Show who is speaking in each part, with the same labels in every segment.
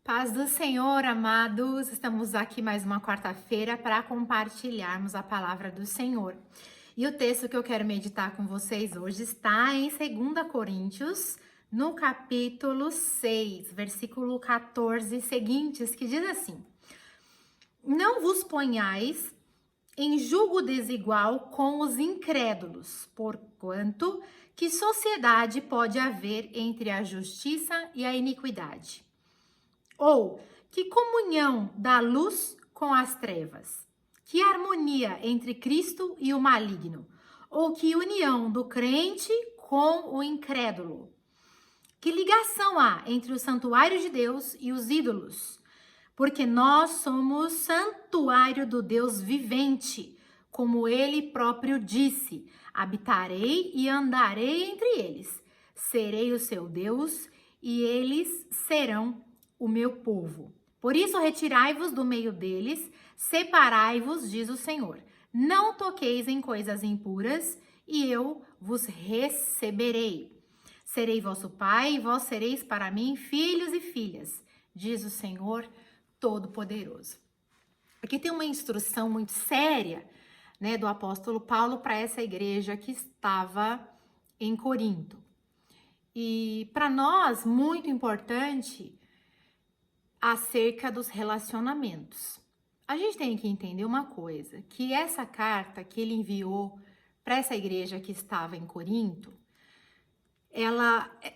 Speaker 1: Paz do Senhor, amados. Estamos aqui mais uma quarta-feira para compartilharmos a palavra do Senhor. E o texto que eu quero meditar com vocês hoje está em 2 Coríntios, no capítulo 6, versículo 14 e seguintes, que diz assim: Não vos ponhais em julgo desigual com os incrédulos, porquanto que sociedade pode haver entre a justiça e a iniquidade? Ou que comunhão da luz com as trevas? Que harmonia entre Cristo e o maligno? Ou que união do crente com o incrédulo? Que ligação há entre o santuário de Deus e os ídolos? Porque nós somos santuário do Deus vivente, como ele próprio disse: habitarei e andarei entre eles, serei o seu Deus e eles serão o meu povo. Por isso, retirai-vos do meio deles, separai-vos, diz o Senhor. Não toqueis em coisas impuras, e eu vos receberei. Serei vosso pai, e vós sereis para mim filhos e filhas, diz o Senhor Todo-Poderoso. Aqui tem uma instrução muito séria, né, do apóstolo Paulo para essa igreja que estava em Corinto. E para nós, muito importante acerca dos relacionamentos. A gente tem que entender uma coisa, que essa carta que ele enviou para essa igreja que estava em Corinto,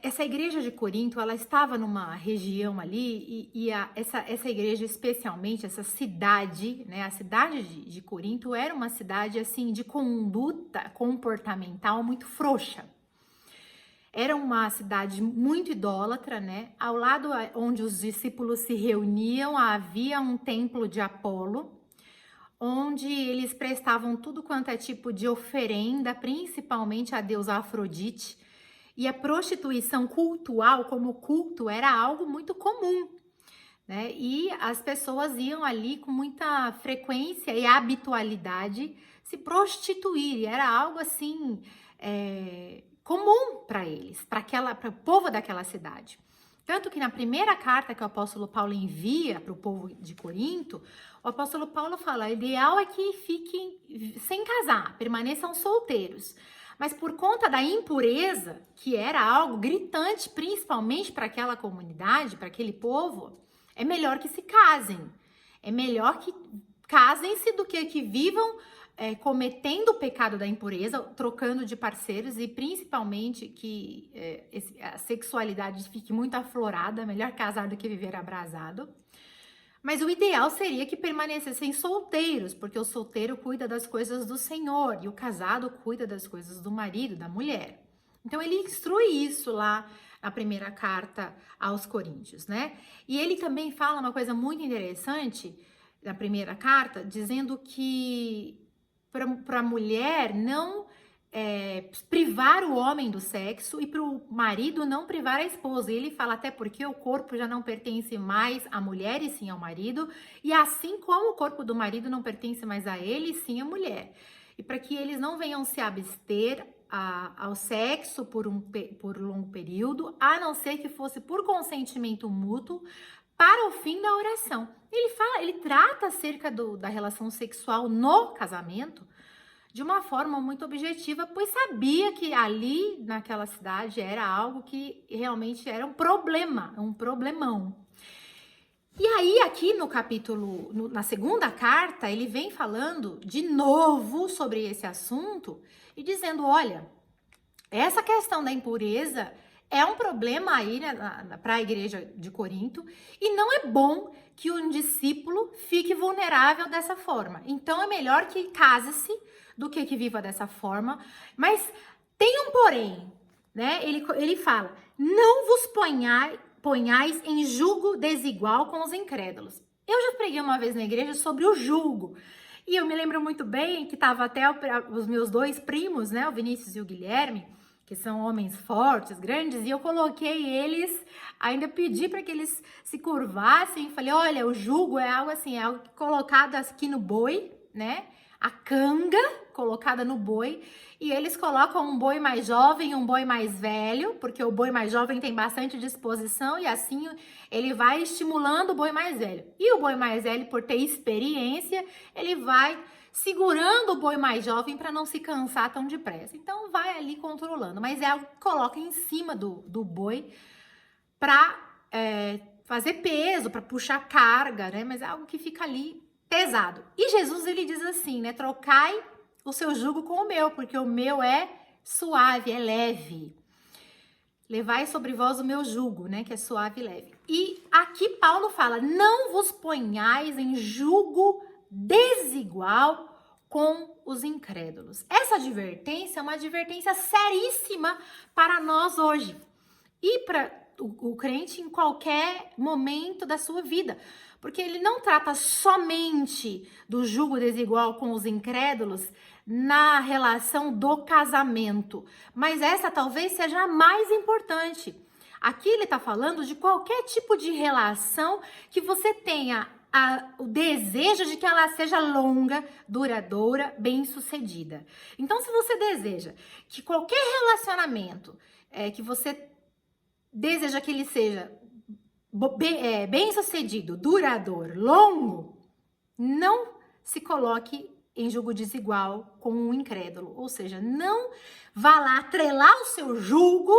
Speaker 1: essa igreja de Corinto, ela estava numa região ali essa igreja especialmente, essa cidade, né, a cidade de Corinto era uma cidade assim de conduta comportamental muito frouxa. Era uma cidade muito idólatra, né? Ao lado onde os discípulos se reuniam, havia um templo de Apolo, onde eles prestavam tudo quanto é tipo de oferenda, principalmente a deusa Afrodite. E a prostituição cultual, como culto, era algo muito comum, né? E as pessoas iam ali com muita frequência e habitualidade se prostituir. E era algo assim comum para eles, para o povo daquela cidade. Tanto que na primeira carta que o apóstolo Paulo envia para o povo de Corinto, o apóstolo Paulo fala: o ideal é que fiquem sem casar, permaneçam solteiros. Mas por conta da impureza, que era algo gritante, principalmente para aquela comunidade, para aquele povo, é melhor que se casem. É melhor que casem-se do que vivam cometendo o pecado da impureza, trocando de parceiros e principalmente que a sexualidade fique muito aflorada, melhor casar do que viver abrasado. Mas o ideal seria que permanecessem solteiros, porque o solteiro cuida das coisas do Senhor e o casado cuida das coisas do marido, da mulher. Então ele instrui isso lá na primeira carta aos Coríntios, né? E ele também fala uma coisa muito interessante na primeira carta, dizendo que para a mulher não privar o homem do sexo e para o marido não privar a esposa. E ele fala até porque o corpo já não pertence mais à mulher e sim ao marido, e assim como o corpo do marido não pertence mais a ele e sim à mulher. E para que eles não venham se abster ao sexo por longo período, a não ser que fosse por consentimento mútuo, para o fim da oração. Ele trata acerca da relação sexual no casamento de uma forma muito objetiva, pois sabia que ali naquela cidade era algo que realmente era um problema, um problemão. E aí aqui no capítulo, na segunda carta, ele vem falando de novo sobre esse assunto e dizendo: olha, essa questão da impureza é um problema aí, né, para a igreja de Corinto, e não é bom que um discípulo fique vulnerável dessa forma. Então é melhor que case-se do que viva dessa forma. Mas tem um porém, né? Ele fala: não vos ponhais em julgo desigual com os incrédulos. Eu já preguei uma vez na igreja sobre o julgo. E eu me lembro muito bem que tava até os meus dois primos, né, o Vinícius e o Guilherme, que são homens fortes, grandes, e eu coloquei eles, ainda pedi para que eles se curvassem, falei: olha, o jugo é algo assim, é algo colocado aqui no boi, né? a canga colocada no boi, e eles colocam um boi mais jovem e um boi mais velho, porque o boi mais jovem tem bastante disposição e assim ele vai estimulando o boi mais velho. E o boi mais velho, por ter experiência, ele vai segurando o boi mais jovem para não se cansar tão depressa. Então vai ali controlando, mas é algo que coloca em cima do boi para fazer peso, para puxar carga, né? Mas é algo que fica ali pesado. E Jesus, ele diz assim, né? Trocai o seu jugo com o meu, porque o meu é suave, é leve. Levai sobre vós o meu jugo, né? Que é suave e leve. E aqui Paulo fala, não vos ponhais em jugo desigual com os incrédulos. Essa advertência é uma advertência seríssima para nós hoje. E para o crente em qualquer momento da sua vida. Porque ele não trata somente do jugo desigual com os incrédulos na relação do casamento, mas essa talvez seja a mais importante. Aqui ele está falando de qualquer tipo de relação que você tenha o desejo de que ela seja longa, duradoura, bem-sucedida. Então, se você deseja que qualquer relacionamento que você deseja que ele seja bem-sucedido, duradouro, longo, não se coloque em jugo desigual com um incrédulo. Ou seja, não vá lá atrelar o seu jugo,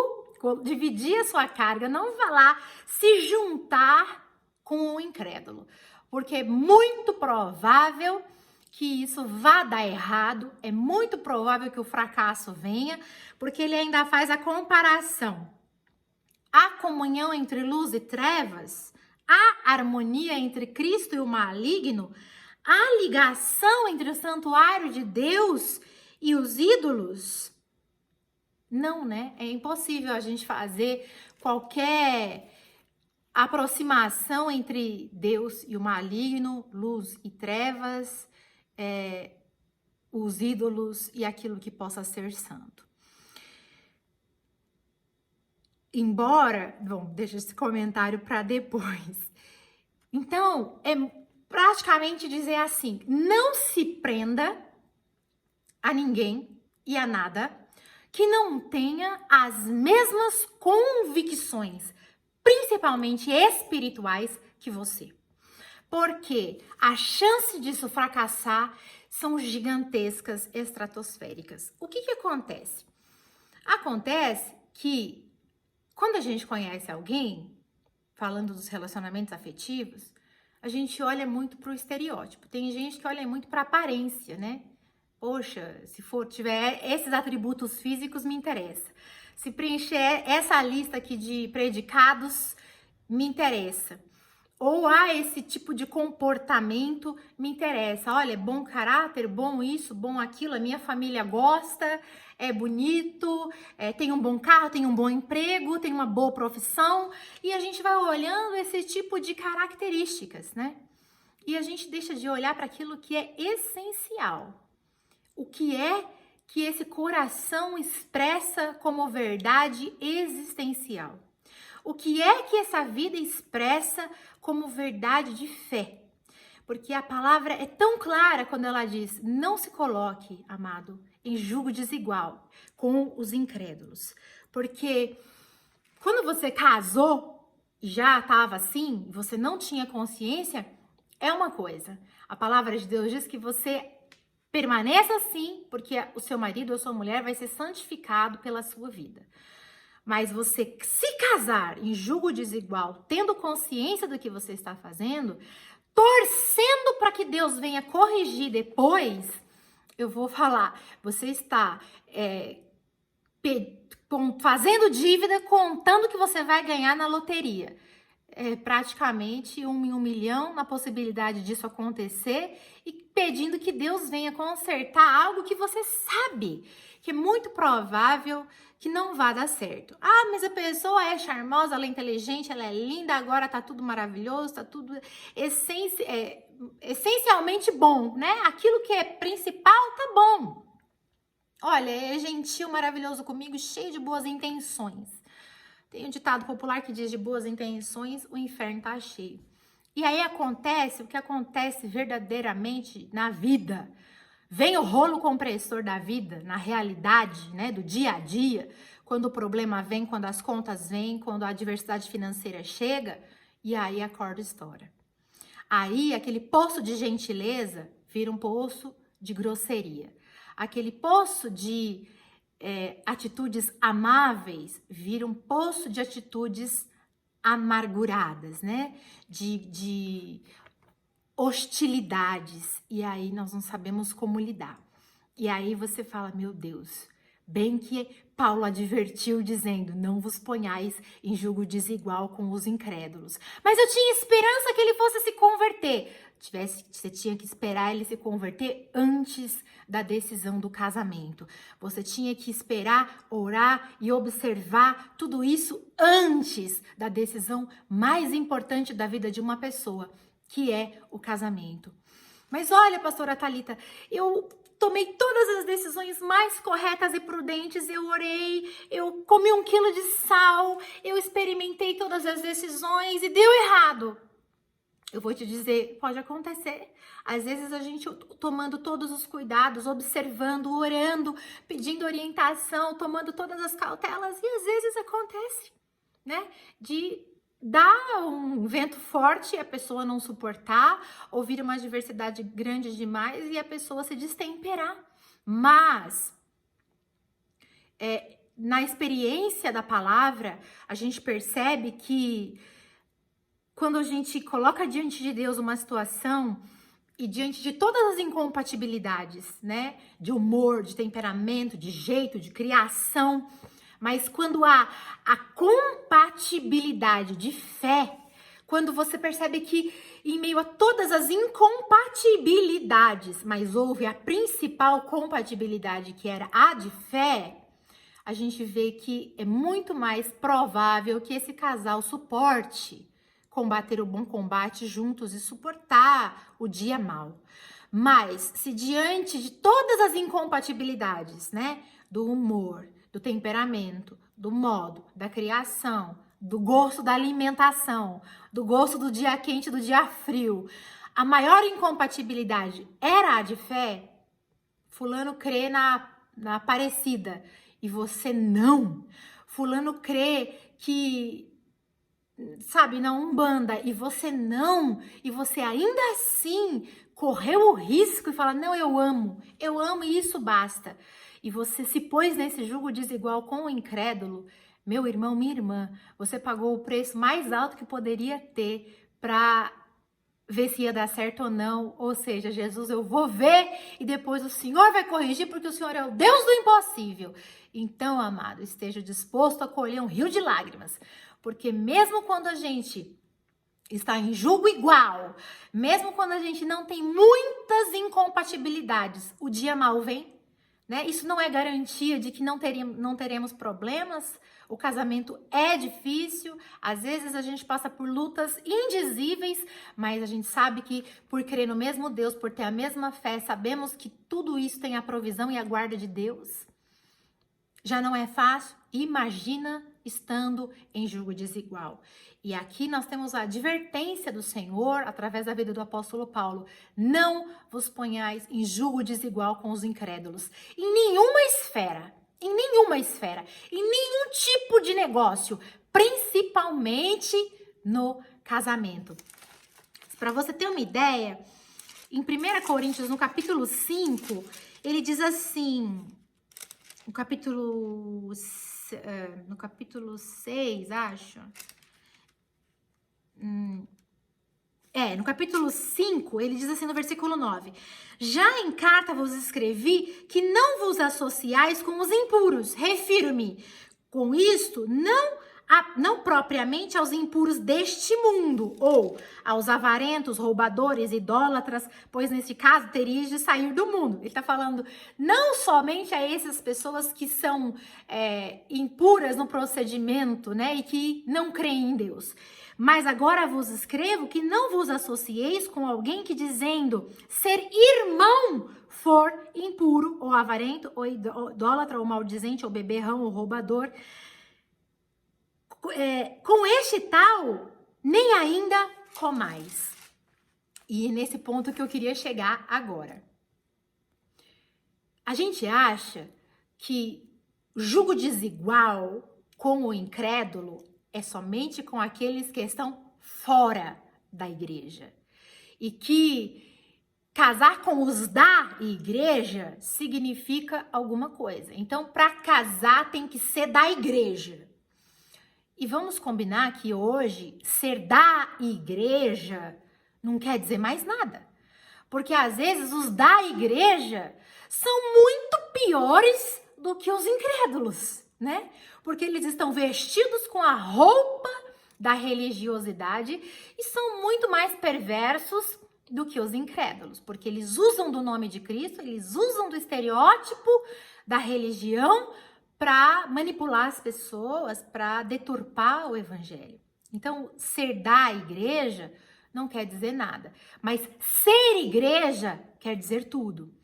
Speaker 1: dividir a sua carga, não vá lá se juntar com o incrédulo. Porque é muito provável que isso vá dar errado, é muito provável que o fracasso venha, porque ele ainda faz a comparação. A comunhão entre luz e trevas, a harmonia entre Cristo e o maligno, a ligação entre o santuário de Deus e os ídolos. Não, né? É impossível a gente fazer qualquer aproximação entre Deus e o maligno, luz e trevas, os ídolos e aquilo que possa ser santo. Embora, bom, deixa esse comentário para depois. Então, é praticamente dizer assim, não se prenda a ninguém e a nada que não tenha as mesmas convicções, principalmente espirituais, que você. Porque a chance disso fracassar são gigantescas, estratosféricas. O que acontece? Acontece que quando a gente conhece alguém, falando dos relacionamentos afetivos, a gente olha muito para o estereótipo. Tem gente que olha muito para a aparência, né? Poxa, se tiver esses atributos físicos, me interessa. Se preencher essa lista aqui de predicados, me interessa. Ou esse tipo de comportamento me interessa. Olha, é bom caráter, bom isso, bom aquilo, a minha família gosta, é bonito, tem um bom carro, tem um bom emprego, tem uma boa profissão. E a gente vai olhando esse tipo de características, né? E a gente deixa de olhar para aquilo que é essencial. O que é que esse coração expressa como verdade existencial? O que é que essa vida expressa como verdade de fé? Porque a palavra é tão clara quando ela diz, não se coloque, amado, em jugo desigual com os incrédulos. Porque quando você casou, já estava assim, você não tinha consciência, é uma coisa. A palavra de Deus diz que você permaneça assim, porque o seu marido ou sua mulher vai ser santificado pela sua vida. Mas você se casar em jugo desigual, tendo consciência do que você está fazendo, torcendo para que Deus venha corrigir depois, eu vou falar, você está fazendo dívida, contando que você vai ganhar na loteria. É praticamente 1 em 1 milhão na possibilidade disso acontecer e pedindo que Deus venha consertar algo que você sabe que é muito provável que não vá dar certo. Ah, mas a pessoa é charmosa, ela é inteligente, ela é linda, agora tá tudo maravilhoso, tá tudo essencialmente bom, né? Aquilo que é principal tá bom. Olha, é gentil, maravilhoso comigo, cheio de boas intenções. Tem um ditado popular que diz de boas intenções, o inferno tá cheio. E aí acontece o que acontece verdadeiramente na vida. Vem o rolo compressor da vida, na realidade, né, do dia a dia, quando o problema vem, quando as contas vêm, quando a adversidade financeira chega, e aí a corda estoura. Aí aquele poço de gentileza vira um poço de grosseria. Aquele poço de atitudes amáveis vira um poço de atitudes amarguradas, né? De hostilidades. E aí nós não sabemos como lidar. E aí você fala, meu Deus, bem que Paulo advertiu dizendo, não vos ponhais em julgo desigual com os incrédulos. Mas eu tinha esperança que ele fosse se converter. Você tinha que esperar ele se converter antes da decisão do casamento. Você tinha que esperar, orar e observar tudo isso antes da decisão mais importante da vida de uma pessoa, que é o casamento. Mas olha, pastora Thalita, eu tomei todas as decisões mais corretas e prudentes, eu orei, eu comi 1 quilo de sal, eu experimentei todas as decisões e deu errado. Eu vou te dizer, pode acontecer. Às vezes a gente tomando todos os cuidados, observando, orando, pedindo orientação, tomando todas as cautelas, e às vezes acontece, né? De dar um vento forte e a pessoa não suportar, ou vir uma adversidade grande demais e a pessoa se destemperar. Mas, na experiência da palavra, a gente percebe que quando a gente coloca diante de Deus uma situação e diante de todas as incompatibilidades, né? De humor, de temperamento, de jeito, de criação, mas quando há a compatibilidade de fé, quando você percebe que em meio a todas as incompatibilidades, mas houve a principal compatibilidade, que era a de fé, a gente vê que é muito mais provável que esse casal suporte combater o bom combate juntos e suportar o dia mau. Mas se diante de todas as incompatibilidades, né, do humor, do temperamento, do modo, da criação, do gosto da alimentação, do gosto do dia quente e do dia frio, a maior incompatibilidade era a de fé, fulano crê na Aparecida e você não. Fulano crê que, sabe, na Umbanda e você não, e você ainda assim correu o risco e fala, não, eu amo e isso basta. E você se pôs nesse julgo desigual com o incrédulo, meu irmão, minha irmã, você pagou o preço mais alto que poderia ter para ver se ia dar certo ou não. Ou seja, Jesus, eu vou ver e depois o Senhor vai corrigir, porque o Senhor é o Deus do impossível. Então, amado, esteja disposto a colher um rio de lágrimas, porque mesmo quando a gente está em julgo igual, mesmo quando a gente não tem muitas incompatibilidades, o dia mau vem, né? Isso não é garantia de que não teremos problemas. O casamento é difícil, às vezes a gente passa por lutas indizíveis, mas a gente sabe que por crer no mesmo Deus, por ter a mesma fé, sabemos que tudo isso tem a provisão e a guarda de Deus. Já não é fácil? Imagina estando em julgo desigual. E aqui nós temos a advertência do Senhor, através da vida do apóstolo Paulo. Não vos ponhais em julgo desigual com os incrédulos. Em nenhuma esfera, em nenhum tipo de negócio, principalmente no casamento. Para você ter uma ideia, em 1 Coríntios, no capítulo 5, ele diz assim... No capítulo 6, acho. No capítulo 5, ele diz assim no versículo 9. Já em carta vos escrevi que não vos associais com os impuros. Refiro-me com isto não propriamente aos impuros deste mundo, ou aos avarentos, roubadores, idólatras, pois nesse caso terias de sair do mundo. Ele está falando não somente a essas pessoas que são impuras no procedimento, né, e que não creem em Deus. Mas agora vos escrevo que não vos associeis com alguém que, dizendo ser irmão, for impuro, ou avarento, ou idólatra, ou maldizente, ou beberrão, ou roubador. Com este tal, nem ainda comais. E nesse ponto que eu queria chegar agora. A gente acha que jugo desigual com o incrédulo é somente com aqueles que estão fora da igreja. E que casar com os da igreja significa alguma coisa. Então, para casar tem que ser da igreja. E vamos combinar que hoje ser da igreja não quer dizer mais nada. Porque às vezes os da igreja são muito piores do que os incrédulos, né? Porque eles estão vestidos com a roupa da religiosidade e são muito mais perversos do que os incrédulos, porque eles usam do nome de Cristo, eles usam do estereótipo da religião para manipular as pessoas, para deturpar o evangelho. Então, ser da igreja não quer dizer nada, mas ser igreja quer dizer tudo.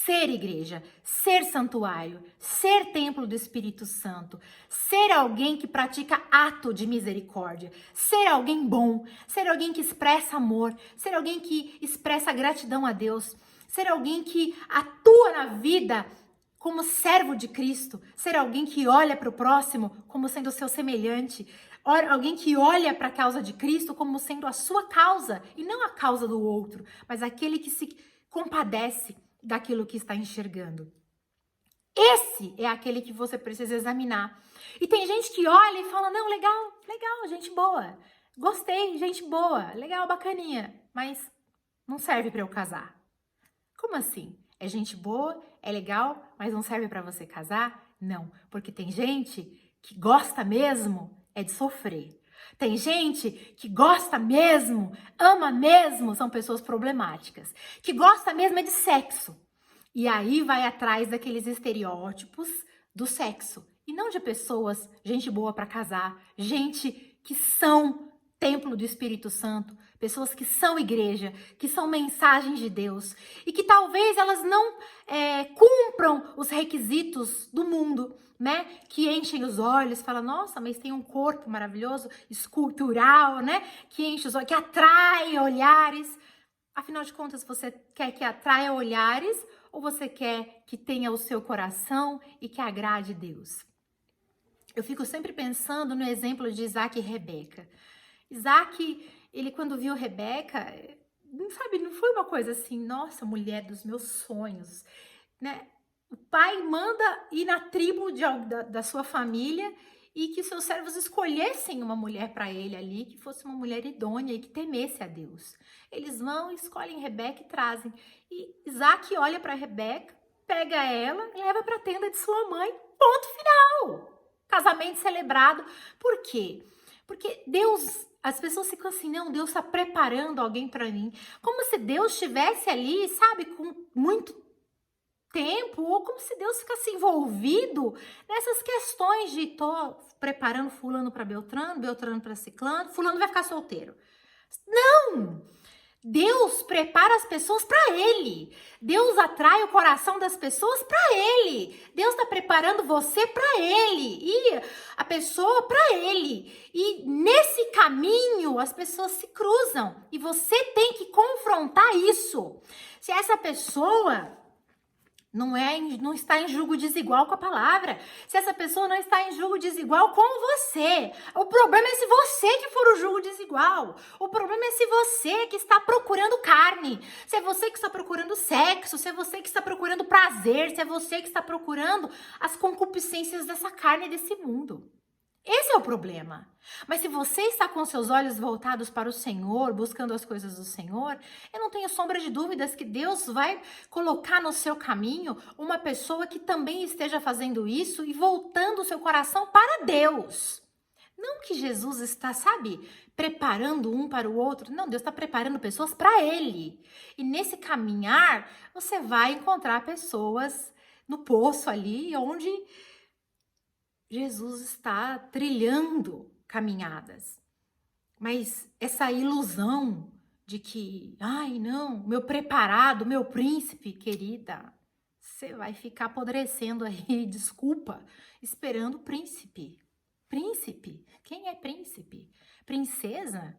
Speaker 1: Ser igreja, ser santuário, ser templo do Espírito Santo, ser alguém que pratica ato de misericórdia, ser alguém bom, ser alguém que expressa amor, ser alguém que expressa gratidão a Deus, ser alguém que atua na vida como servo de Cristo, ser alguém que olha para o próximo como sendo seu semelhante, alguém que olha para a causa de Cristo como sendo a sua causa e não a causa do outro, mas aquele que se compadece daquilo que está enxergando. Esse é aquele que você precisa examinar. E tem gente que olha e fala, não, legal, gente boa, gostei, gente boa, legal, bacaninha, mas não serve para eu casar. Como assim? É gente boa, é legal, mas não serve para você casar? Não, porque tem gente que gosta mesmo é de sofrer. Tem gente que gosta mesmo, ama mesmo, são pessoas problemáticas. Que gosta mesmo é de sexo. E aí vai atrás daqueles estereótipos do sexo. E não de pessoas, gente boa para casar, gente que são templo do Espírito Santo, pessoas que são igreja, que são mensagens de Deus e que talvez elas não cumpram os requisitos do mundo, né? Que enchem os olhos, fala, nossa, mas tem um corpo maravilhoso, escultural, né? Que enche os olhos, que atrai olhares. Afinal de contas, você quer que atraia olhares ou você quer que tenha o seu coração e que agrade Deus? Eu fico sempre pensando no exemplo de Isaac e Rebeca. Isaac, ele quando viu Rebeca, sabe, não foi uma coisa assim, nossa, mulher dos meus sonhos, né? O pai manda ir na tribo da sua família e que seus servos escolhessem uma mulher para ele ali, que fosse uma mulher idônea e que temesse a Deus. Eles vão, escolhem Rebeca e trazem. E Isaac olha para Rebeca, pega ela e leva para a tenda de sua mãe. Ponto final! Casamento celebrado. Por quê? Porque Deus, as pessoas ficam assim, não, Deus está preparando alguém para mim. Como se Deus estivesse ali, sabe, com muito tempo, ou como se Deus ficasse envolvido nessas questões de tô preparando fulano para Beltrano, Beltrano para Ciclano, fulano vai ficar solteiro. Não! Deus prepara as pessoas para Ele. Deus atrai o coração das pessoas para Ele. Deus está preparando você para Ele e a pessoa para Ele. E nesse caminho as pessoas se cruzam e você tem que confrontar isso. Se essa pessoa não está em julgo desigual com a palavra, se essa pessoa não está em julgo desigual com você, o problema é se você que for o julgo desigual, o problema é se você que está procurando carne, se é você que está procurando sexo, se é você que está procurando prazer, se é você que está procurando as concupiscências dessa carne e desse mundo. Esse é o problema. Mas se você está com seus olhos voltados para o Senhor, buscando as coisas do Senhor, eu não tenho sombra de dúvidas que Deus vai colocar no seu caminho uma pessoa que também esteja fazendo isso e voltando o seu coração para Deus. Não que Jesus está, sabe, preparando um para o outro. Não, Deus está preparando pessoas para Ele. E nesse caminhar, você vai encontrar pessoas no poço ali onde Jesus está trilhando caminhadas, mas essa ilusão de que, ai não, meu preparado, meu príncipe, querida, você vai ficar apodrecendo aí, desculpa, esperando o príncipe. Príncipe? Quem é príncipe? Princesa?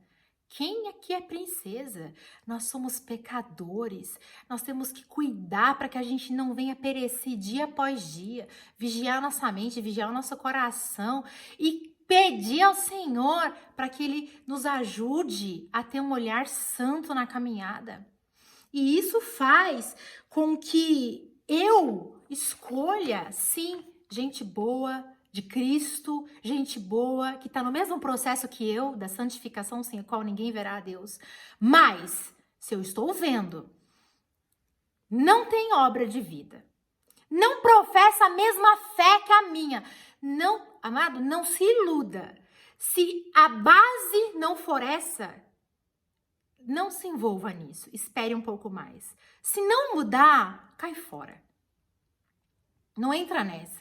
Speaker 1: Quem aqui é princesa? Nós somos pecadores. Nós temos que cuidar para que a gente não venha perecer dia após dia, vigiar nossa mente, vigiar o nosso coração e pedir ao Senhor para que Ele nos ajude a ter um olhar santo na caminhada. E isso faz com que eu escolha, sim, gente boa, de Cristo, gente boa, que está no mesmo processo que eu, da santificação sem a qual ninguém verá a Deus. Mas, se eu estou vendo, não tem obra de vida, não professa a mesma fé que a minha, não, amado, não se iluda. Se a base não for essa, não se envolva nisso, espere um pouco mais. Se não mudar, cai fora. Não entra nessa.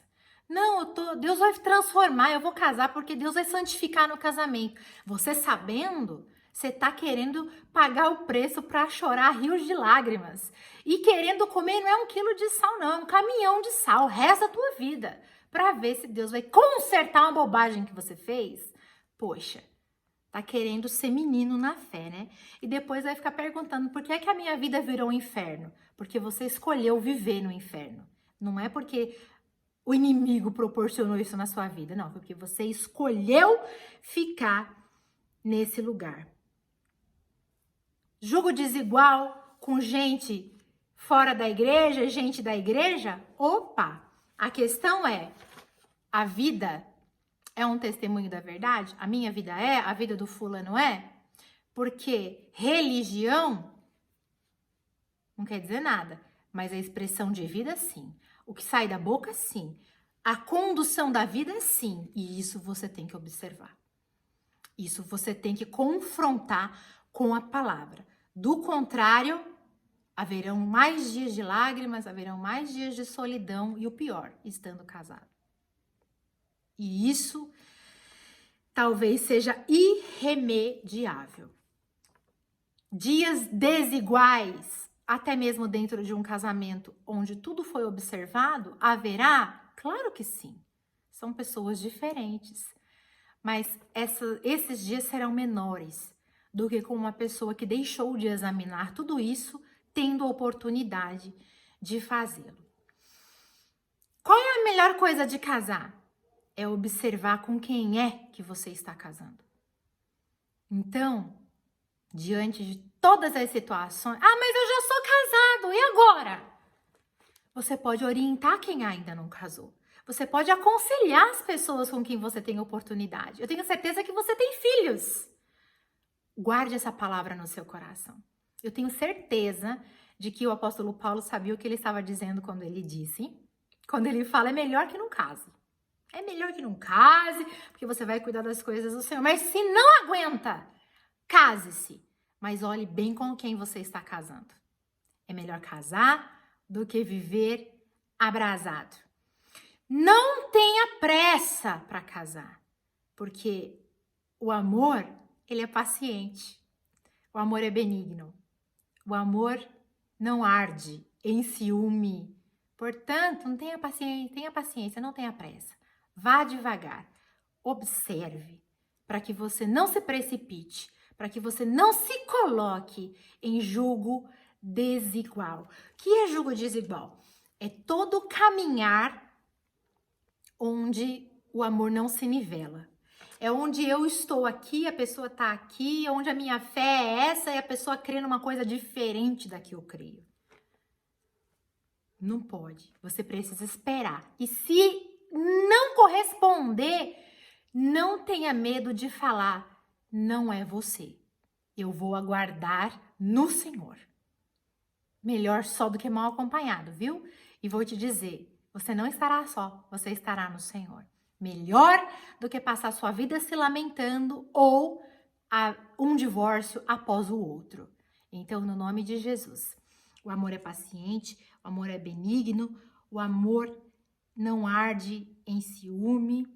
Speaker 1: Não, Deus vai transformar, eu vou casar porque Deus vai santificar no casamento. Você sabendo, você tá querendo pagar o preço para chorar rios de lágrimas. E querendo comer não é 1 quilo de sal, não, é um caminhão de sal, o resto da tua vida. Para ver se Deus vai consertar uma bobagem que você fez. Poxa, tá querendo ser menino na fé, né? E depois vai ficar perguntando por que é que a minha vida virou um inferno? Porque você escolheu viver no inferno. Não é porque o inimigo proporcionou isso na sua vida, não, porque você escolheu ficar nesse lugar. Julgo desigual com gente fora da igreja, gente da igreja? Opa! A questão é, a vida é um testemunho da verdade? A minha vida é? A vida do fulano é? Porque religião não quer dizer nada, mas a expressão de vida, sim. O que sai da boca, sim. A condução da vida, sim. E isso você tem que observar. Isso você tem que confrontar com a palavra. Do contrário, haverão mais dias de lágrimas, haverão mais dias de solidão e o pior, estando casado. E isso talvez seja irremediável. Dias desiguais, até mesmo dentro de um casamento onde tudo foi observado, haverá? Claro que sim. São pessoas diferentes. Mas esses dias serão menores do que com uma pessoa que deixou de examinar tudo isso, tendo a oportunidade de fazê-lo. Qual é a melhor coisa de casar? É observar com quem é que você está casando. Então, diante de todas as situações, mas eu já sou casado, e agora? Você pode orientar quem ainda não casou. Você pode aconselhar as pessoas com quem você tem oportunidade. Eu tenho certeza que você tem filhos. Guarde essa palavra no seu coração. Eu tenho certeza de que o apóstolo Paulo sabia o que ele estava dizendo quando ele fala, é melhor que não case. É melhor que não case, porque você vai cuidar das coisas do Senhor. Mas se não aguenta, case-se. Mas olhe bem com quem você está casando. É melhor casar do que viver abrasado. Não tenha pressa para casar, porque o amor, ele é paciente. O amor é benigno. O amor não arde em ciúme. Portanto, não tenha paciência, não tenha pressa. Vá devagar. Observe, para que você não se precipite, para que você não se coloque em julgo desigual. O que é julgo desigual? É todo caminhar onde o amor não se nivela. É onde eu estou aqui, a pessoa está aqui, onde a minha fé é essa e a pessoa crê numa coisa diferente da que eu creio. Não pode. Você precisa esperar. E se não corresponder, não tenha medo de falar, não é você. Eu vou aguardar no Senhor. Melhor só do que mal acompanhado, viu? E vou te dizer, você não estará só, você estará no Senhor. Melhor do que passar sua vida se lamentando ou um divórcio após o outro. Então, no nome de Jesus, o amor é paciente, o amor é benigno, o amor não arde em ciúme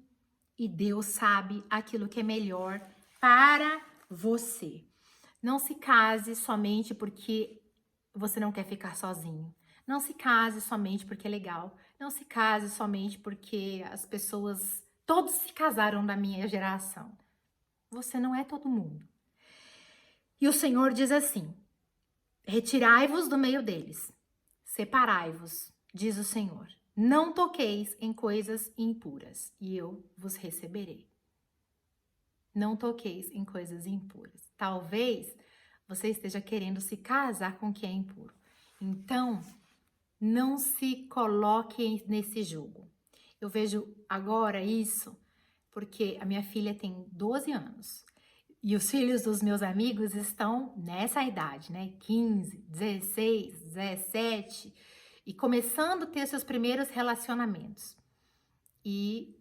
Speaker 1: e Deus sabe aquilo que é melhor para você. Não se case somente porque você não quer ficar sozinho. Não se case somente porque é legal. Não se case somente porque as pessoas, todos se casaram da minha geração. Você não é todo mundo. E o Senhor diz assim: retirai-vos do meio deles, separai-vos, diz o Senhor. Não toqueis em coisas impuras, e eu vos receberei. Não toqueis em coisas impuras. Talvez você esteja querendo se casar com quem é impuro. Então, não se coloque nesse jogo. Eu vejo agora isso porque a minha filha tem 12 anos. E os filhos dos meus amigos estão nessa idade, né? 15, 16, 17 e começando a ter seus primeiros relacionamentos. E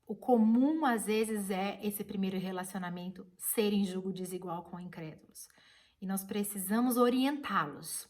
Speaker 1: o comum, às vezes, é esse primeiro relacionamento ser em julgo desigual com incrédulos. E nós precisamos orientá-los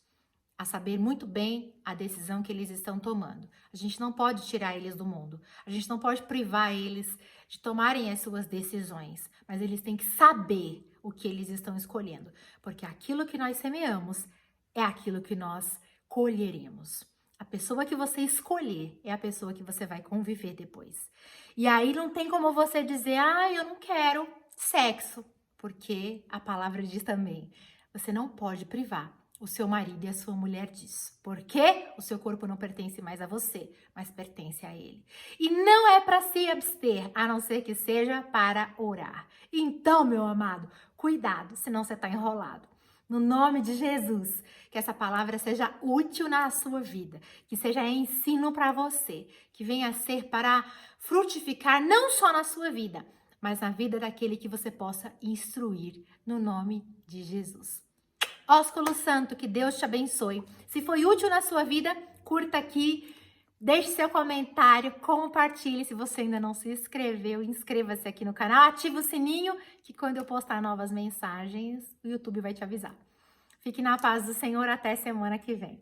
Speaker 1: a saber muito bem a decisão que eles estão tomando. A gente não pode tirar eles do mundo. A gente não pode privar eles de tomarem as suas decisões. Mas eles têm que saber o que eles estão escolhendo. Porque aquilo que nós semeamos é aquilo que nós colheremos. A pessoa que você escolher é a pessoa que você vai conviver depois. E aí não tem como você dizer, eu não quero sexo. Porque a palavra diz também, você não pode privar o seu marido e a sua mulher disso. Porque o seu corpo não pertence mais a você, mas pertence a ele. E não é para se abster, a não ser que seja para orar. Então, meu amado, cuidado, senão você está enrolado. No nome de Jesus, que essa palavra seja útil na sua vida, que seja ensino para você, que venha a ser para frutificar não só na sua vida, mas na vida daquele que você possa instruir, no nome de Jesus. Ósculo Santo, que Deus te abençoe. Se foi útil na sua vida, curta aqui, deixe seu comentário, compartilhe. Se você ainda não se inscreveu, inscreva-se aqui no canal, ative o sininho, que quando eu postar novas mensagens, o YouTube vai te avisar. Fique na paz do Senhor, até semana que vem.